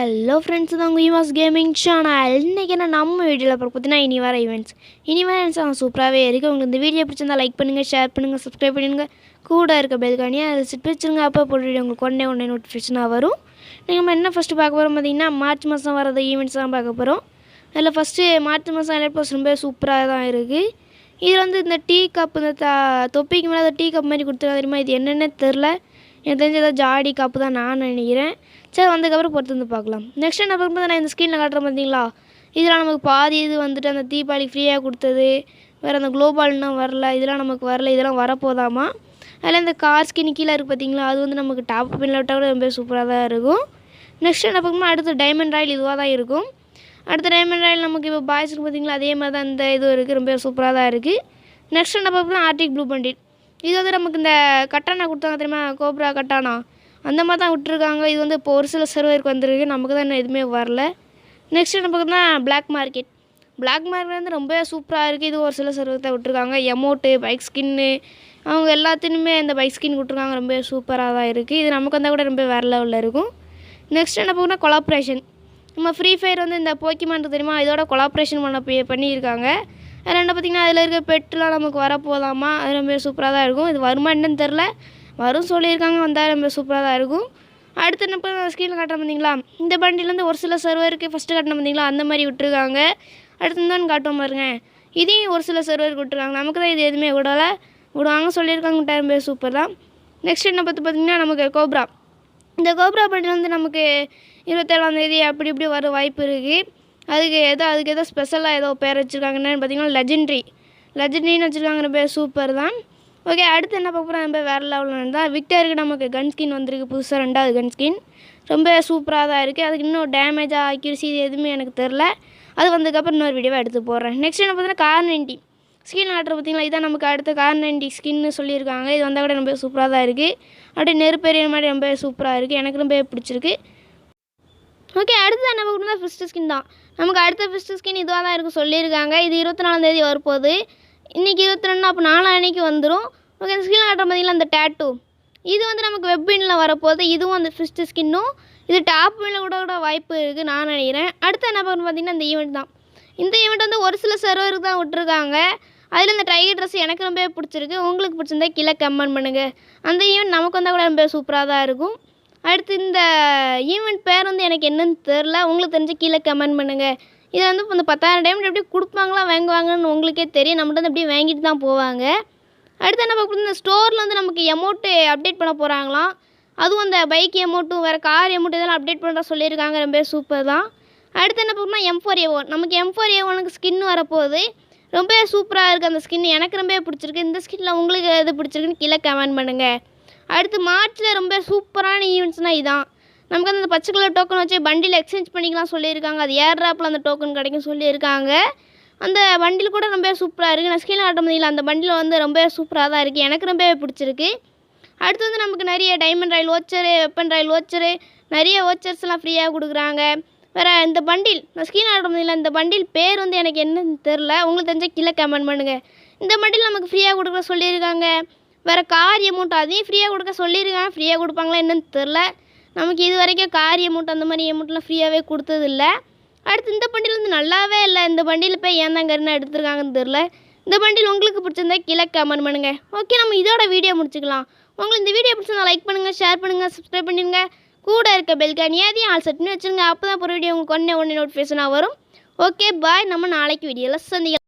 Hello friends, தான் உங்கள் US gaming channel. இன்றைக்கி நம்ம வீடியோவில் பார்த்தீங்கன்னா இனி வர ஈவெண்ட்ஸ் சூப்பராகவே இருக்குது. உங்களுக்கு இந்த வீடியோ பிடிச்சிருந்தால் லைக் பண்ணுங்கள், ஷேர் பண்ணுங்கள், சப்ஸ்கிரைப் பண்ணுங்க. கூட இருக்க பெல்கானியை அதை செட் வச்சுருங்க. அப்போ போட்டு வீடியோ உங்களுக்கு ஒன்றே நோட்டிஃபிகேஷனாக வரும். நம்ம என்ன ஃபஸ்ட்டு பார்க்க போகிறோம் பார்த்தீங்கன்னா, மார்ச் மாதம் வரது ஈவெண்ட்ஸ் தான் பார்க்க போகிறோம். அதில் ஃபஸ்ட்டு மார்ச் மாதம் எலக்ட்ரோஸ் ரொம்ப சூப்பராக தான் இருக்குது. இதில் வந்து இந்த டீ கப், இந்த தொப்பிக்கு மேலே டீ கப் மாதிரி கொடுத்துருக்கா தெரியுமா? இது என்னென்ன தெரில, எனக்கு தெரிஞ்ச ஏதாவது ஜாடி கப்பு தான் நான் நினைக்கிறேன். சரி, வந்ததுக்கப்புறம் பொறுத்து வந்து பார்க்கலாம். நெக்ஸ்ட் என்ன பார்க்கும்போது நான் இந்த ஸ்க்ரீனில் காட்டுறேன் பார்த்தீங்களா, இதெல்லாம் நமக்கு பாதி இது வந்துட்டு அந்த தீபாவளி ஃப்ரீயாக கொடுத்தது. வேறு அந்த குளோபால்னால் வரல, இதெல்லாம் நமக்கு வரல, இதெல்லாம் வரப்போதாமா. அதில் இந்த கார் ஸ்கின் கீழே இருக்குது பார்த்தீங்களா, அது வந்து நமக்கு டாப் பின்னில் விட்டால் கூட ரொம்ப சூப்பராக தான் இருக்கும். நெக்ஸ்ட் என்ன பார்க்கும்போது அடுத்து டைமண்ட் ராயல் இதுவாக தான் இருக்கும். அடுத்த டைமண்ட் ராயல் நமக்கு இப்போ பாய்ஸுக்கு பார்த்தீங்களா, அதே மாதிரி தான் இந்த இது இருக்குது, ரொம்ப சூப்பராக தான் இருக்குது. நெக்ஸ்ட் என்ன பார்க்கும்போது ஆர்டிக் ப்ளூ பண்டில். இது வந்து நமக்கு இந்த கட்டானா கொடுத்தாங்க தெரியுமா, கோப்ரா கட்டானா, அந்த மாதிரி தான் விட்டுருக்காங்க. இது வந்து இப்போ ஒரு சில சர்வருக்கு வந்துருக்கு, நமக்கு தான் இன்னும் எதுவுமே வரல. நெக்ஸ்ட் என்ன பார்த்தோம்னா பிளாக் மார்க்கெட் வந்து ரொம்ப சூப்பராக இருக்குது. இது ஒரு சில சர்வருக்கு தான் விட்டுருக்காங்க. எமௌண்ட்டு, பைக் ஸ்கின்னு, அவங்க எல்லாத்துலேயுமே இந்த பைக் ஸ்கின் விட்ருக்காங்க, ரொம்ப சூப்பராக தான் இருக்குது. இது நமக்கு வந்தால் கூட ரொம்ப வேறு லெவலில் இருக்கும். நெக்ஸ்ட் என்ன பார்த்தோம்னா கொலாப்ரேஷன். நம்ம ஃப்ரீ ஃபயர் வந்து இந்த போக்கிமான் தெரியுமா, இதோட கொலாப்ரேஷன் பண்ணியிருக்காங்க. அதில் என்ன பார்த்திங்கன்னா, அதில் இருக்க பெட்டுலாம் நமக்கு வரப்போதாமா, அது ரொம்ப சூப்பராக தான் இருக்கும். இது வருமா என்னன்னு தெரில, வரும் சொல்லியிருக்காங்க, வந்தால் ரொம்ப சூப்பராக தான் இருக்கும். அடுத்து என்ன ஸ்க்ரீனில் காட்டுற பார்த்தீங்களா, இந்த பண்டிலேருந்து ஒரு சில சர்வருக்கு ஃபஸ்ட்டு காட்டின பார்த்தீங்களா, அந்த மாதிரி விட்டுருக்காங்க. அடுத்து தான் காட்டுவோம் பாருங்க, இதையும் ஒரு சில சர்வருக்கு விட்டுருக்காங்க. நமக்கு தான் இது எதுவுமே விடுவாங்க சொல்லியிருக்காங்க, ரொம்ப சூப்பர் தான். நெக்ஸ்ட் என்ன பார்த்திங்கன்னா நமக்கு கோப்ரா. இந்த கோப்ரா பண்டில் வந்து நமக்கு 27ஆம் அப்படி இப்படி வர வாய்ப்பு இருக்குது. அதுக்கு ஏதோ ஸ்பெஷலாக ஏதோ பேர் வச்சுருக்காங்க. என்னென்னு பார்த்தீங்கன்னா லெஜெண்ட்ரின்னு வச்சுருக்காங்க, ரொம்ப சூப்பர் தான். ஓகே, அடுத்து என்ன பார்க்க போகிறோம், ரொம்ப வேறு லெவலில் தான். விக்டருக்கு நமக்கு கன் ஸ்கின் வந்திருக்கு, புதுசாக 2வது கன் ஸ்கின், ரொம்ப சூப்பராக தான் இருக்குது. அதுக்கு இன்னும் டேமேஜாக அக்யூரசி இது எதுவுமே எனக்கு தெரில, அது வந்ததுக்கப்புறம் இன்னொரு வீடியோவை எடுத்து போடுறேன். நெக்ஸ்ட் என்ன பார்த்தீங்கன்னா கார் 90 ஸ்கின் ஆர்டர் பார்த்தீங்களா, இதான் நமக்கு அடுத்த கார் 90 ஸ்கின்னு சொல்லியிருக்காங்க. இது வந்தால் கூட ரொம்ப சூப்பராக தான் இருக்குது. அப்படியே நெருப்பெரிய மாதிரி ரொம்ப சூப்பராக இருக்குது, எனக்கு ரொம்ப பிடிச்சிருக்கு. ஓகே, அடுத்து என்ன பார்க்கணும்னா ஃபிஸ்ட்டு ஸ்கின் தான். நமக்கு அடுத்த ஃபிஸ்ட்டு ஸ்கின் இதுவாக தான் இருக்குது சொல்லியிருக்காங்க. இது 24ஆம் வரப்போகுது. இன்றைக்கி 22, அப்போ 4 அன்னைக்கு வந்துடும். ஓகே, இந்த ஸ்கின் ஆட்டம் பார்த்தீங்களா, அந்த டேட்டூ இது வந்து நமக்கு வெப்பினில் வரப்போகுது. இதுவும் அந்த ஃபிஸ்ட்டு ஸ்கின்னும் இது டாப் பின்னில் கூட வாய்ப்பு இருக்குது நான் நினைக்கிறேன். அடுத்து என்ன பார்க்கணும் பார்த்தீங்கன்னா இந்த ஈவெண்ட் தான். இந்த ஈவெண்ட் வந்து ஒரு சில சர்வருக்கு தான் விட்டுருக்காங்க. அதில் இந்த டைகர் ட்ரெஸ் எனக்கு ரொம்ப பிடிச்சிருக்கு. உங்களுக்கு பிடிச்சிருந்தா கீழே கமெண்ட் பண்ணுங்கள். அந்த ஈவெண்ட் நமக்கு வந்தால் கூட ரொம்ப சூப்பராக தான் இருக்கும். அடுத்து இந்த ஈவெண்ட் பேர் வந்து எனக்கு என்னன்னு தெரில, உங்களுக்கு தெரிஞ்சு கீழே கமெண்ட் பண்ணுங்கள். இதை வந்து இந்த 10,000 டைமண்ட் எப்படி கொடுப்பாங்களா வாங்குவாங்கன்னு உங்களுக்கே தெரியும். நம்மகிட்ட வந்து அப்படியே வாங்கிட்டு தான் போவாங்க. அடுத்து என்ன பார்க்க, இந்த ஸ்டோரில் வந்து நமக்கு எமௌண்ட்டு அப்டேட் பண்ண போகிறாங்களாம். அதுவும் அந்த பைக் எமௌண்ட்டும் வேறு கார் எமௌண்ட் இதெல்லாம் அப்டேட் பண்ணுறா சொல்லியிருக்காங்க, ரொம்ப சூப்பர் தான். அடுத்து என்ன பார்க்கணும்னா M4A1 நமக்கு M4A1க்கு ஸ்கின் வரப்போகுது. ரொம்ப சூப்பராக இருக்குது அந்த ஸ்கின், எனக்கு ரொம்ப பிடிச்சிருக்கு. இந்த ஸ்கின்னில் உங்களுக்கு எது பிடிச்சிருக்குன்னு கீழே கமெண்ட் பண்ணுங்கள். அடுத்து மார்ச்சில் ரொம்ப சூப்பரான ஈவெண்ட்ஸ்னால் இதான். நமக்கு அந்த பச்சை கலர் டோக்கன் வச்சு பண்டில் எக்ஸ்சேஞ்ச் பண்ணிக்கலாம் சொல்லியிருக்காங்க. அது ஏர் ட்ராப்பில் அந்த டோக்கன் கிடைக்கும் சொல்லியிருக்காங்க. அந்த பண்டில் கூட ரொம்ப சூப்பராக இருக்குது. நான் ஸ்கிரீன் ஆட்ட முடியல, அந்த பண்டில் வந்து ரொம்ப சூப்பராக தான் இருக்குது, எனக்கு ரொம்ப பிடிச்சிருக்கு. அடுத்து வந்து நமக்கு நிறைய டைமண்ட் ராயல் ஓச்சரு, வெப்பன் ராயல் ஓச்சரு, நிறைய ஓச்சர்ஸ்லாம் ஃப்ரீயாக கொடுக்குறாங்க. வேறு இந்த பண்டில் நான் ஸ்கிரீன் ஆட்ட முடியல, இந்த பண்டில் பேர் வந்து எனக்கு என்னன்னு தெரில, உங்களுக்கு தெரிஞ்சால் கீழே கமெண்ட் பண்ணுங்கள். இந்த பண்டில் நமக்கு ஃப்ரீயாக கொடுக்குற சொல்லியிருக்காங்க. வேறு கார் எமௌண்ட் அதையும் ஃப்ரீயாக கொடுக்க சொல்லியிருக்காங்க. ஃப்ரீயாக கொடுப்பாங்களா என்னன்னு தெரில, நமக்கு இது வரைக்கும் கார் எமௌண்ட் அந்த மாதிரி எமௌண்ட்லாம் ஃப்ரீயாகவே கொடுத்ததில்ல. அடுத்து இந்த பண்டில் வந்து நல்லாவே இல்லை. இந்த பண்டில் போய் ஏன் தான் கருன்னு எடுத்துருக்காங்கன்னு தெரில. இந்த பண்டில் உங்களுக்கு பிடிச்சிருந்தா கீழே கமெண்ட் பண்ணுங்கள். ஓகே, நம்ம இதோட வீடியோ முடிச்சுக்கலாம். உங்களுக்கு இந்த வீடியோ பிடிச்சிருந்தா லைக் பண்ணுங்கள், ஷேர் பண்ணுங்கள், சப்ஸ்கிரைப் பண்ணிடுங்க. கூட இருக்க பெல்கானி அதையும் ஆல் செட் பண்ணி வச்சுருங்க. அப்போ தான் ஒரு வீடியோ உங்களுக்கு ஒன்றே நோட்டிஃபிகேஷனாக வரும். ஓகே பாய், நம்ம நாளைக்கு வீடியோவில் சந்திக்கலாம்.